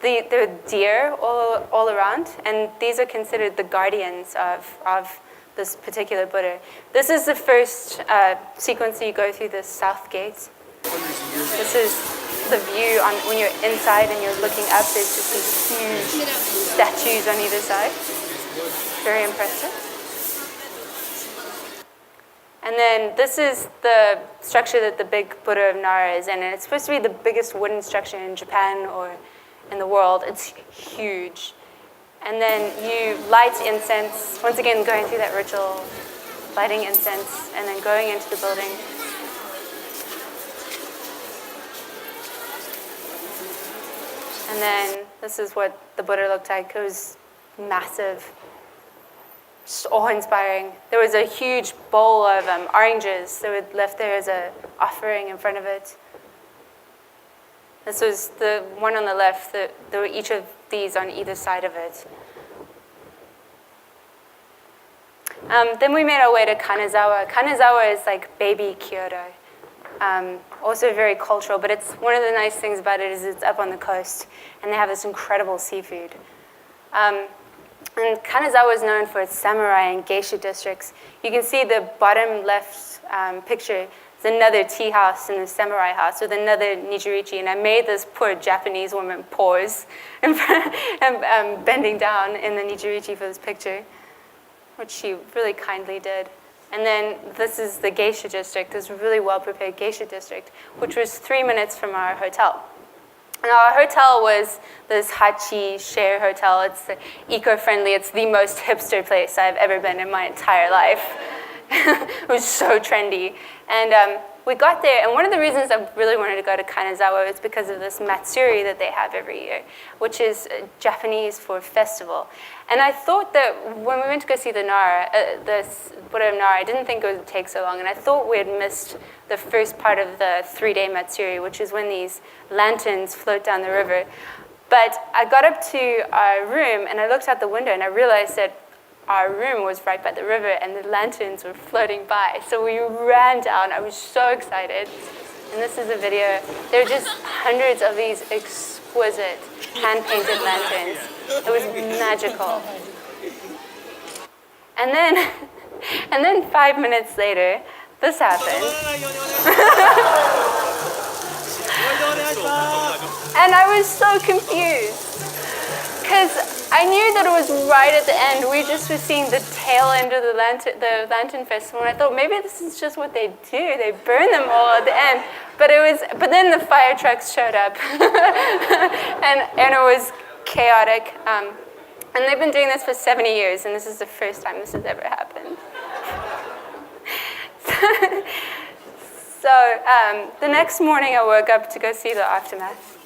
there are deer all around, and these are considered the guardians of this particular Buddha. This is the first sequence that you go through the south gate. This is the view when you're inside and you're looking up. There's just these huge statues on either side. Very impressive. And then this is the structure that the big Buddha of Nara is in, and it's supposed to be the biggest wooden structure in Japan or in the world. It's huge. And then you light incense, once again going through that ritual, lighting incense, and then going into the building. And then this is what the Buddha looked like. It was massive, just awe-inspiring. There was a huge bowl of oranges that were left there as an offering in front of it. This was the one on the left. There were each of these on either side of it. Then we made our way to Kanazawa. Kanazawa is like baby Kyoto. Also very cultural, but it's one of the nice things about it is it's up on the coast, and they have this incredible seafood. And Kanazawa is known for its samurai and geisha districts. You can see the bottom left picture. There's another tea house and a samurai house with another nijirichi, and I made this poor Japanese woman pause in front, bending down in the nijirichi for this picture, which she really kindly did. And then this is the geisha district, this really well-prepared geisha district, which was 3 minutes from our hotel. And our hotel was this Hachi share hotel. It's eco-friendly. It's the most hipster place I've ever been in my entire life. It was so trendy. And we got there, and one of the reasons I really wanted to go to Kanazawa is because of this matsuri that they have every year, which is Japanese for festival. And I thought that when we went to go see the Nara, this Buddha of Nara, I didn't think it would take so long, and I thought we had missed the first part of the 3-day matsuri, which is when these lanterns float down the river. But I got up to our room, and I looked out the window, and I realized that our room was right by the river, and the lanterns were floating by. So we ran down. I was so excited. And this is a video. There are just hundreds of these exquisite hand-painted lanterns. It was magical. And then 5 minutes later, this happened. And I was so confused, because I knew that it was right at the end. We just were seeing the tail end of the lantern festival, and I thought maybe this is just what they do. They burn them all at the end. But then the fire trucks showed up, and it was chaotic. And they've been doing this for 70 years, and this is the first time this has ever happened. So the next morning I woke up to go see the aftermath.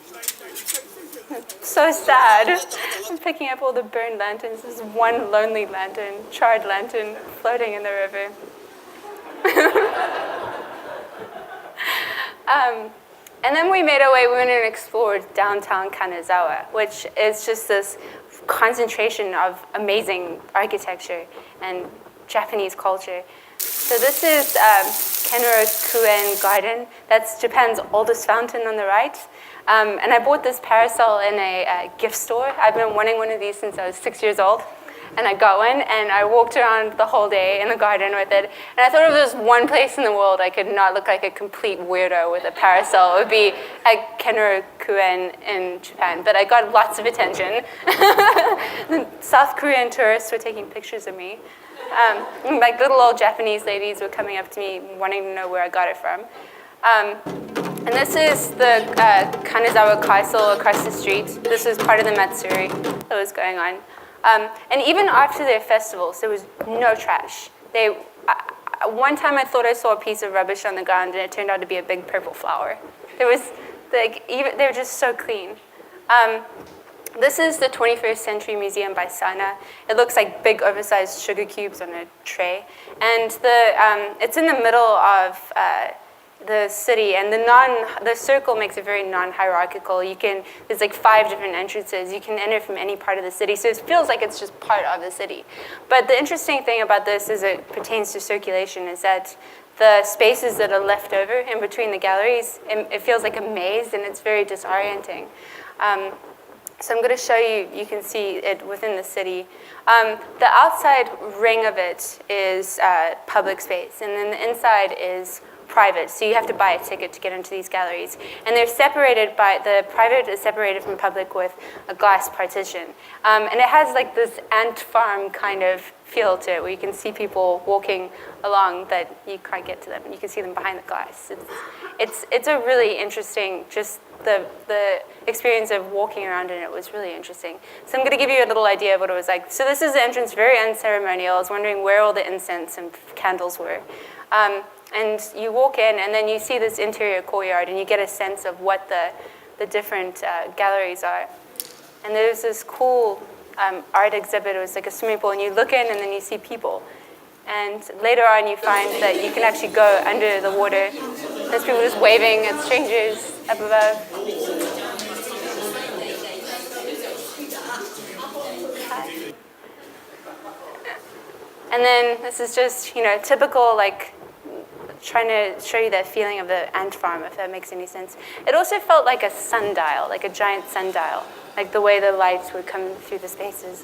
So sad. I'm picking up all the burned lanterns. There's one lonely lantern, charred lantern, floating in the river. And then we made our way, we went and explored downtown Kanazawa, which is just this concentration of amazing architecture and Japanese culture. So this is Kenro-kuen Garden. That's Japan's oldest fountain on the right. And I bought this parasol in a gift store. I've been wanting one of these since I was 6 years old. And I got one, and I walked around the whole day in the garden with it. And I thought if there was one place in the world I could not look like a complete weirdo with a parasol, it would be at Kenro-kuen in Japan. But I got lots of attention. South Korean tourists were taking pictures of me. Like little old Japanese ladies were coming up to me wanting to know where I got it from. And this is the Kanazawa Castle across the street. This is part of the Matsuri that was going on. And even after their festivals, there was no trash. One time I thought I saw a piece of rubbish on the ground, and it turned out to be a big purple flower. They were just so clean. This is the 21st Century Museum by Sana. It looks like big, oversized sugar cubes on a tray. And it's in the middle of the city, and the circle makes it very non-hierarchical. There's like 5 different entrances. You can enter from any part of the city, so it feels like it's just part of the city. But the interesting thing about this, as it pertains to circulation, is that the spaces that are left over in between the galleries, it feels like a maze, and it's very disorienting. So I'm going to show you, you can see it within the city. The outside ring of it is public space, and then the inside is private. So you have to buy a ticket to get into these galleries. And they're separated by, the private is separated from public with a glass partition. And it has like this ant farm kind of feel to it, where you can see people walking along that you can't get to them, and you can see them behind the glass. It's a really interesting, just the experience of walking around in it was really interesting. So I'm going to give you a little idea of what it was like. So this is the entrance, very unceremonial. I was wondering where all the incense and candles were. And you walk in, and then you see this interior courtyard, and you get a sense of what the different galleries are. And there's this cool art exhibit. It was like a swimming pool, and you look in, and then you see people. And later on, you find that you can actually go under the water. There's people just waving at strangers up above. And then this is just, typical, like, trying to show you that feeling of the ant farm, if that makes any sense. It also felt like a sundial, like a giant sundial, like the way the lights would come through the spaces.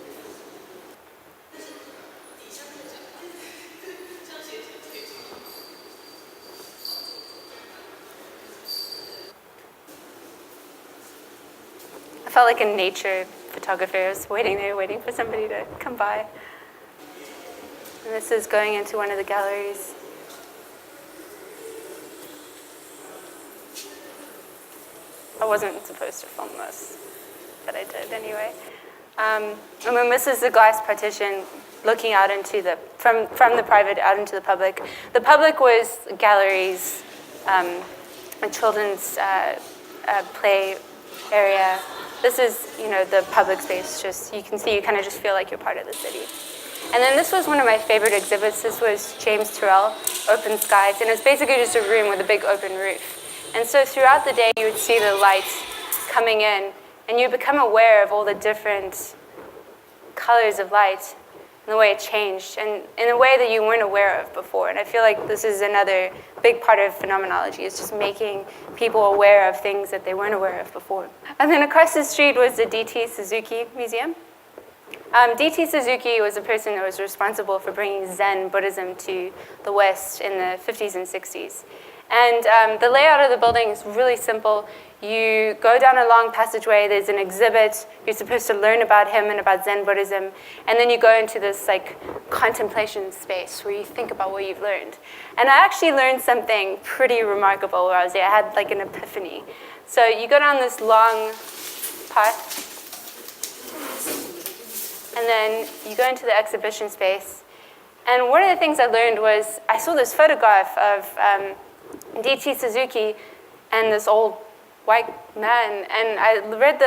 I felt like a nature photographer. I was waiting there, waiting for somebody to come by. And this is going into one of the galleries. I wasn't supposed to film this, but I did anyway. And then this is the glass partition looking out into from the private out into the public. The public was galleries, a children's play area. This is, the public space. Just you can see, you kind of just feel like you're part of the city. And then this was one of my favorite exhibits. This was James Turrell, Open Skies, and it's basically just a room with a big open roof. And so throughout the day, you would see the lights coming in, and you become aware of all the different colors of light and the way it changed, and in a way that you weren't aware of before. And I feel like this is another big part of phenomenology, is just making people aware of things that they weren't aware of before. And then across the street was the D.T. Suzuki Museum. D.T. Suzuki was a person that was responsible for bringing Zen Buddhism to the West in the 50s and 60s. And the layout of the building is really simple. You go down a long passageway, there's an exhibit, you're supposed to learn about him and about Zen Buddhism, and then you go into this contemplation space where you think about what you've learned. And I actually learned something pretty remarkable while I was there. I had an epiphany. So you go down this long path, and then you go into the exhibition space. And one of the things I learned was, I saw this photograph of D.T. Suzuki and this old white man, and I read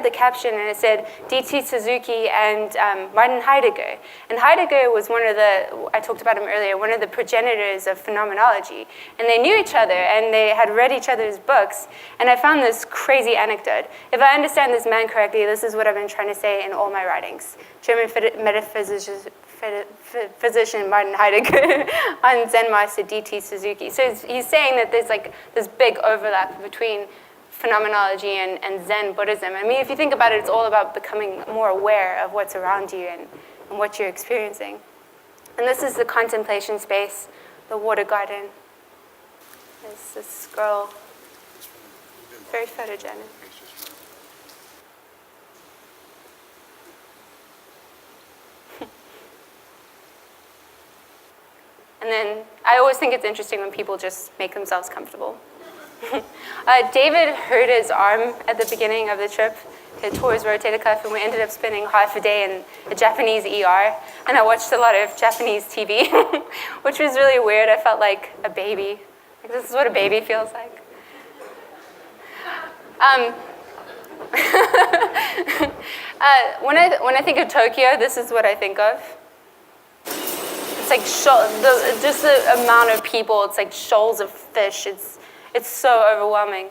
the caption, and it said D.T. Suzuki and Martin Heidegger. And Heidegger was I talked about him earlier, one of the progenitors of phenomenology. And they knew each other, and they had read each other's books. And I found this crazy anecdote. If I understand this man correctly, this is what I've been trying to say in all my writings. German physician Martin Heidegger on Zen master D.T. Suzuki. So he's saying that there's this big overlap between phenomenology and Zen Buddhism. I mean, if you think about it, it's all about becoming more aware of what's around you and what you're experiencing. And this is the contemplation space, the water garden. There's this girl, very photogenic. And then I always think it's interesting when people just make themselves comfortable. David hurt his arm at the beginning of the trip. He tore his rotator cuff, and we ended up spending half a day in a Japanese ER. And I watched a lot of Japanese TV, which was really weird. I felt like a baby. This is what a baby feels like. When I think of Tokyo, this is what I think of. It's just the amount of people. It's like shoals of fish. It's so overwhelming.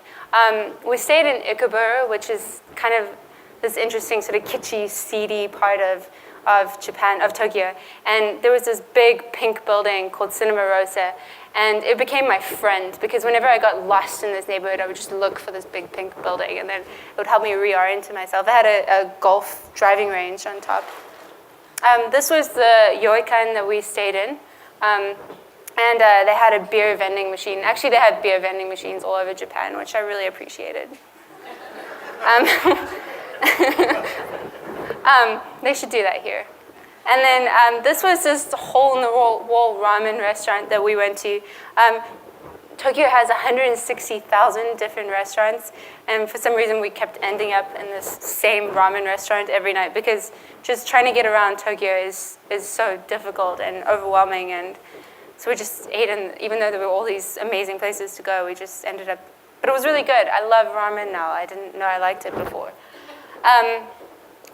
We stayed in Ikebukuro, which is kind of this interesting sort of kitschy, seedy part of of Japan, of Tokyo. And there was this big pink building called Cinema Rosa. And it became my friend because whenever I got lost in this neighborhood, I would just look for this big pink building, and then it would help me reorient myself. It had a golf driving range on top. This was the yoikan that we stayed in. And they had a beer vending machine. Actually, they had beer vending machines all over Japan, which I really appreciated. They should do that here. And then this was this hole-in-the-wall ramen restaurant that we went to. Tokyo has 160,000 different restaurants, and for some reason we kept ending up in this same ramen restaurant every night because just trying to get around Tokyo is so difficult and overwhelming, and so we just ate in, even though there were all these amazing places to go, we just ended up, but it was really good. I love ramen now. I didn't know I liked it before.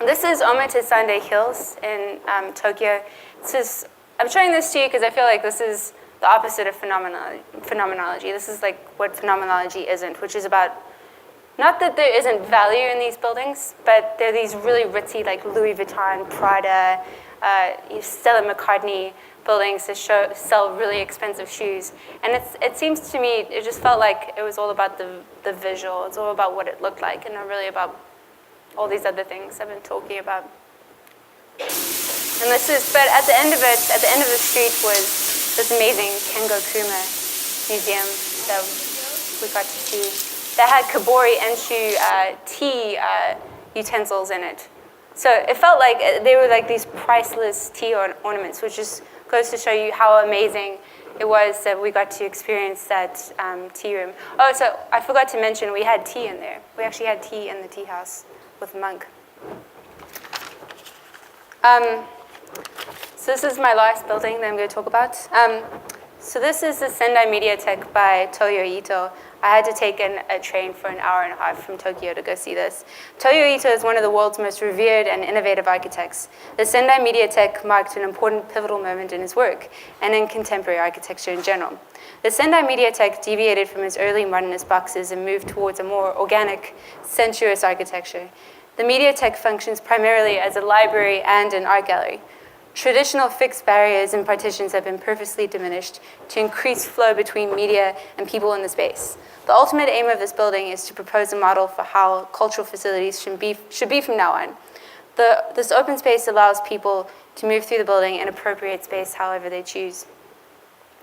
This is Omete Sendai Hills in Tokyo. I'm showing this to you because I feel like this is the opposite of phenomenology. This is like what phenomenology isn't, which is about, not that there isn't value in these buildings, but they're these really ritzy, like Louis Vuitton, Prada, Stella McCartney buildings that sell really expensive shoes. And it seems to me, it just felt like it was all about the visual. It's all about what it looked like and not really about all these other things I've been talking about. And but at the end of it, at the end of the street was this amazing Kengo Kuma museum that we got to see. That had Kabori Enshu tea utensils in it. So it felt like they were like these priceless tea ornaments, which just goes to show you how amazing it was that we got to experience that tea room. Oh, so I forgot to mention we had tea in there. We actually had tea in the tea house with a monk. So this is my last building that I'm going to talk about. So this is the Sendai Mediateque by Toyo Ito. I had to take a train for an hour and a half from Tokyo to go see this. Toyo Ito is one of the world's most revered and innovative architects. The Sendai Mediateque marked an important pivotal moment in his work and in contemporary architecture in general. The Sendai Mediateque deviated from its early modernist boxes and moved towards a more organic, sensuous architecture. The Mediateque functions primarily as a library and an art gallery. Traditional fixed barriers and partitions have been purposely diminished to increase flow between media and people in the space. The ultimate aim of this building is to propose a model for how cultural facilities should be from now on. This open space allows people to move through the building and appropriate space however they choose.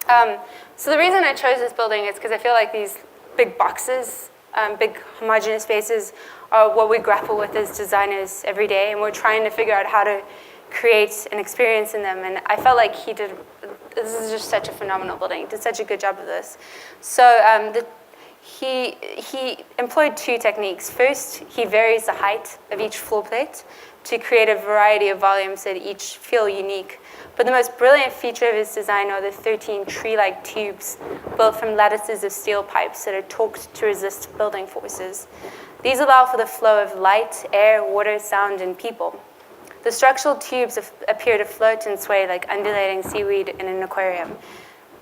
So the reason I chose this building is because I feel like these big boxes, big homogeneous spaces, are what we grapple with as designers every day, and we're trying to figure out how to create an experience in them. And I felt like this is just such a phenomenal building. He did such a good job of this. So he employed two techniques. First, he varies the height of each floor plate to create a variety of volumes that each feel unique. But the most brilliant feature of his design are the 13 tree-like tubes built from lattices of steel pipes that are torqued to resist building forces. These allow for the flow of light, air, water, sound, and people. The structural tubes appear to float and sway like undulating seaweed in an aquarium.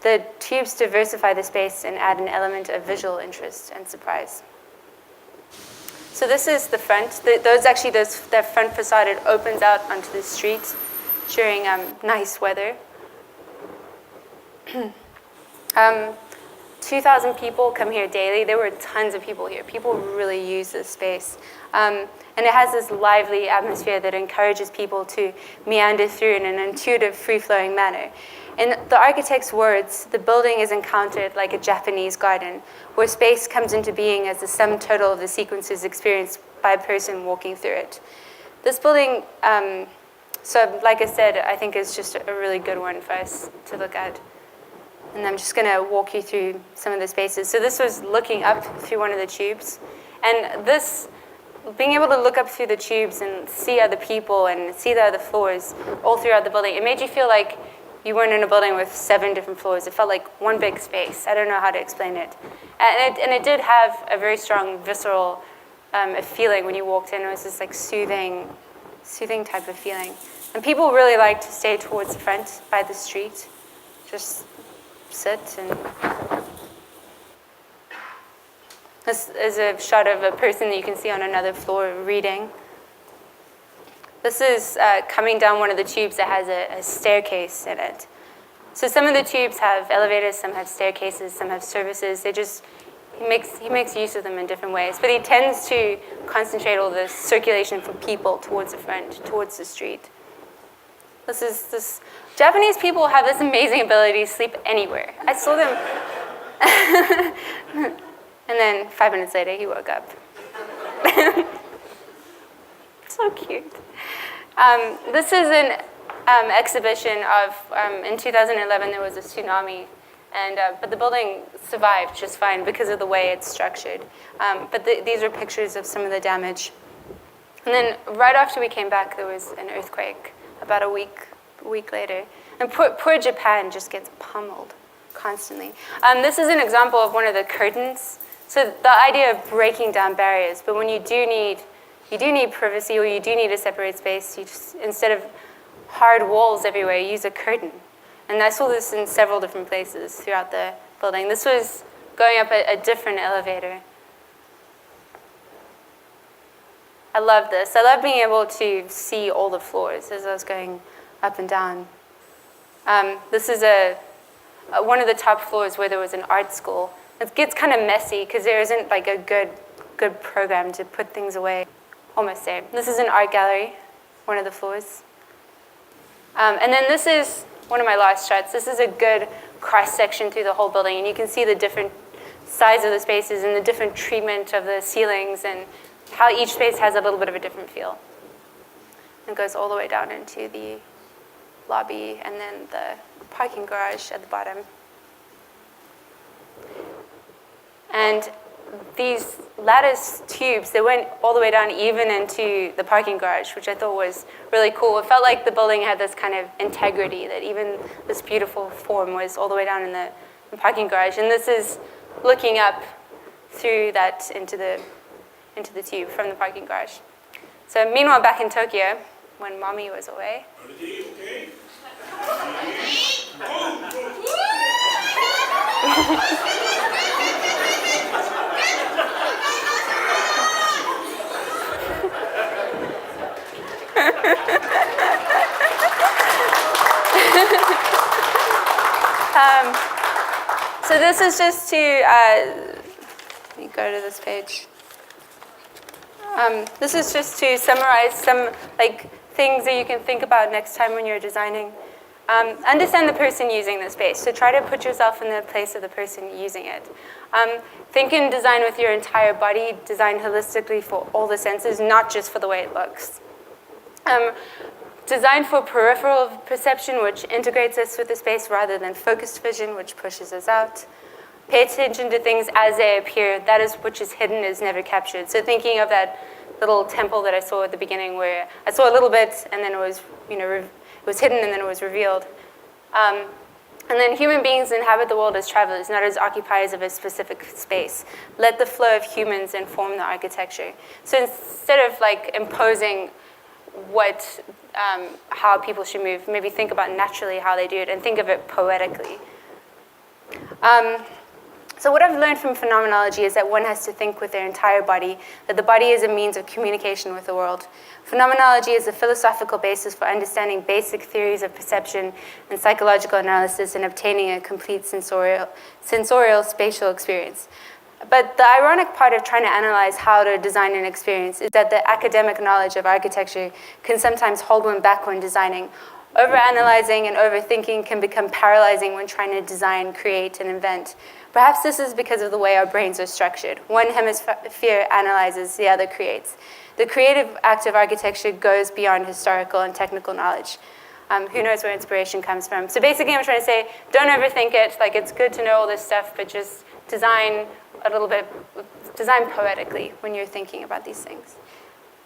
The tubes diversify the space and add an element of visual interest and surprise. So this is the front. That front facade, it opens out onto the street during nice weather. 2,000 people come here daily. There were tons of people here. People really use this space. And it has this lively atmosphere that encourages people to meander through in an intuitive, free-flowing manner. In the architect's words, the building is encountered like a Japanese garden, where space comes into being as the sum total of the sequences experienced by a person walking through it. This building, so like I said, I think is just a really good one for us to look at. And I'm just going to walk you through some of the spaces. So this was looking up through one of the tubes. And this, being able to look up through the tubes and see other people and see the other floors all throughout the building, it made you feel like you weren't in a building with 7 different floors. It felt like one big space. I don't know how to explain it. And it did have a very strong visceral feeling when you walked in. It was this like soothing type of feeling. And people really like to stay towards the front by the street, just sit. And this is a shot of a person that you can see on another floor reading. This is coming down one of the tubes that has a staircase in it. So some of the tubes have elevators, some have staircases, some have services. He makes use of them in different ways, but he tends to concentrate all the circulation for people towards the front, towards the street. Japanese people have this amazing ability to sleep anywhere. I saw them, and then 5 minutes later he woke up. So cute. This is an exhibition of, in 2011 there was a tsunami, but the building survived just fine because of the way it's structured. But these are pictures of some of the damage. And then right after we came back, there was an earthquake about a week later. And poor Japan just gets pummeled constantly. This is an example of one of the curtains. So the idea of breaking down barriers, but when you do need privacy or you do need a separate space, you just, instead of hard walls everywhere, you use a curtain. And I saw this in several different places throughout the building. This was going up a different elevator. I love this. I love being able to see all the floors as I was going up and down. This is one of the top floors where there was an art school. It gets kind of messy because there isn't like a good program to put things away. Almost there. This is an art gallery, one of the floors. And then this is one of my last shots. This is a good cross-section through the whole building, and you can see the different size of the spaces and the different treatment of the ceilings and how each space has a little bit of a different feel. It goes all the way down into the lobby and then the parking garage at the bottom. And these lattice tubes, they went all the way down even into the parking garage, which I thought was really cool. It felt like the building had this kind of integrity, that even this beautiful form was all the way down in the parking garage. And this is looking up through that into the tube from the parking garage. So meanwhile, back in Tokyo, when Mommy was away, so this is just to, let me go to this page. This is just to summarize some things that you can think about next time when you're designing. Understand the person using the space. So try to put yourself in the place of the person using it. Think and design with your entire body. Design holistically for all the senses, not just for the way it looks. Design for peripheral perception, which integrates us with the space rather than focused vision, which pushes us out. Pay attention to things as they appear. That is which is hidden is never captured. So thinking of that little temple that I saw at the beginning where I saw a little bit and then it was, it was hidden and then it was revealed. And then human beings inhabit the world as travelers, not as occupiers of a specific space. Let the flow of humans inform the architecture. So instead of imposing how people should move, maybe think about naturally how they do it and think of it poetically. So what I've learned from phenomenology is that one has to think with their entire body, that the body is a means of communication with the world. Phenomenology is a philosophical basis for understanding basic theories of perception and psychological analysis and obtaining a complete sensorial spatial experience. But the ironic part of trying to analyze how to design an experience is that the academic knowledge of architecture can sometimes hold one back when designing. Overanalyzing and overthinking can become paralyzing when trying to design, create, and invent. Perhaps this is because of the way our brains are structured. One hemisphere analyzes, the other creates. The creative act of architecture goes beyond historical and technical knowledge. Who knows where inspiration comes from? So basically I'm trying to say, don't overthink it. It's good to know all this stuff, but just design a little bit, design poetically when you're thinking about these things.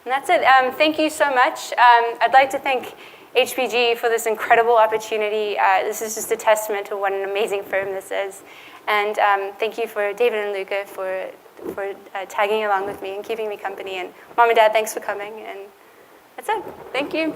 And that's it. Thank you so much. I'd like to thank HPG for this incredible opportunity. This is just a testament to what an amazing firm this is. And thank you for David and Luca for tagging along with me and keeping me company. And Mom and Dad, thanks for coming. And that's it. Thank you.